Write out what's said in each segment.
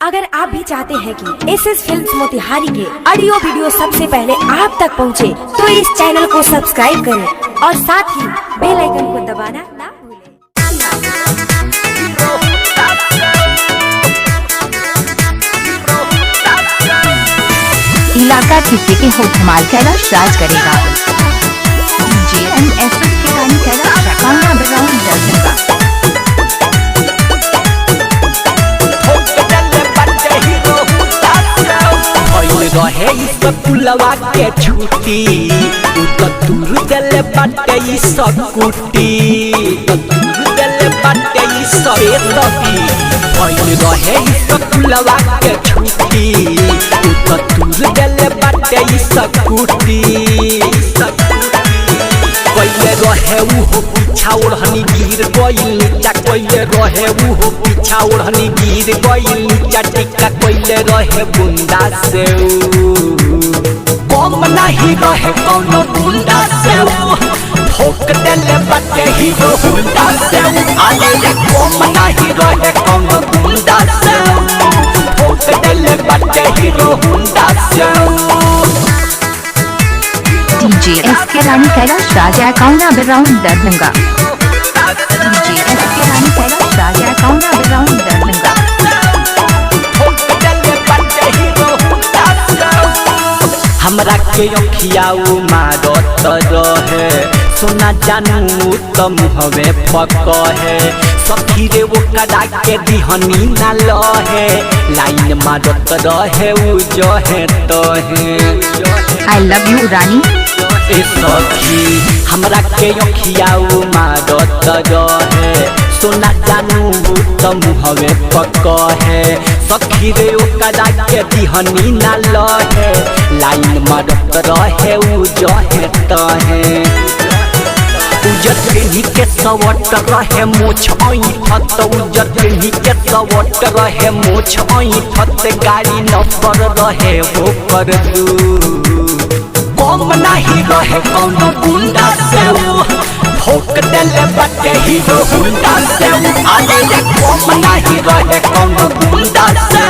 अगर आप भी चाहते हैं कि एसएस फिल्म्स मोतिहारी के ऑडियो वीडियो सबसे पहले आप तक पहुंचे, तो इस चैनल को सब्सक्राइब करें और साथ ही बेल आइकन को दबाना ना भूलें। इलाका किसी के हो धमाल कैलाश राज करेगा। JMF के गाने कैलाश रखा बजाऊं दर्जन का। रहे स्कूलवा के छुट्टी दूर दिल बाटे सकुटी दूर दिल बाटे रहे स्कूलवा के छुट्टी दूर दिल बाटे सकुटी कैले रहे उहो पीछा ओढ़नी गिर गइल नीचा कैले रहे उहो पीछा ओढ़नी गिर गइल नीचा टिक्का कैले रहे बुंदा से कम नहीं रहे कोनो बुंदा से ठोक देले बाटे हीरो हुंडा से आले कम नहीं रहे कोनो बुंदा से ठोक देले बाटे हीरो हुंडा से। DJS के रानी कैलाश राजा अकाउंट बैकग्राउंड दरभंगा। DJS के रानी कैलाश राजा अकाउंट बैकग्राउंड दरभंगा। हमरा के अखियाऊ मारत रहे सोना जानू तम हवे फक है सखी रे वो कदा के दिहनी ना लहे लाइन मारत रहे उ जो है तो है I love you रानी। ए सखी हमरा के अखियाऊ मारत रहे सोना जानू तम हवे फक है सखी रे वो कदा के दिहनी ना लहे लाइन मारत रहे उ जो है तो है उजर पेन्ही के सवट रहे मोछ ऐठत उजर पेन्ही के सवट रहे मोछ ऐठत गाड़ी नंबर रहे वो कर दू कम नहीं रहे कोनो गुंडा से ठोक देले बाटे हीरो हुंडा से आले कम नहीं रहे कोनो गुंडा से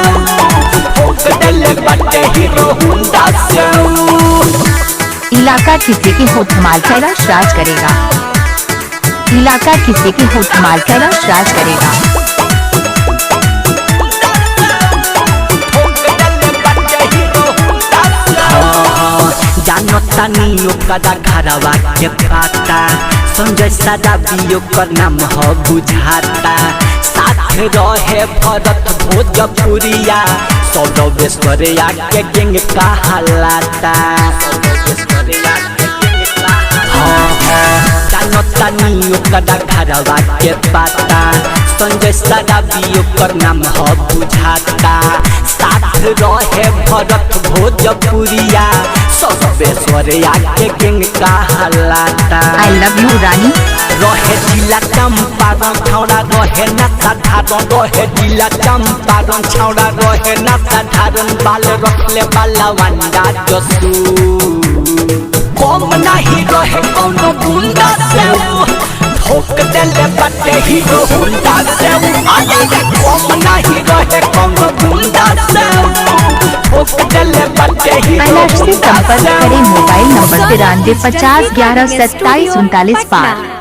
ठोक देले बाटे हीरो हुंडा से। इलाका किसी की हो धमाल कैलाश राज करेगा। इलाका किसी की हो धमाल कैलाश राज करेगा। जानता नियो कदा घरवा के पाता संजय सदा बियो कर नाम हो बुझाता साथ रहे भरत भोजपुरिया सौरवेश्वरिया के गेंग कहलाता जानता नियो कदा घरवा के पाता संजय सदा बियो कर नाम हो बुझाता साथ रहे भरत भोजपुरिया सौरवेश्वरिया के गेंग कहलाता I love you रानी। रहे जिला चंपारण छौड़ा रहे ना साधारण रहे जिला चंपारण छौड़ा रहे ना साधारण बाल रखले बाला वंडा जसू कम नहीं रहे कोनो गुंडा से ठोक देले बाटे हीरो हुंडा से आले कम नहीं रहे कोनो गुंडा से ठोक देले बाटे हीरो कैलाश से संपर्क करें मोबाइल नंबर 93 50 11 27 39 5।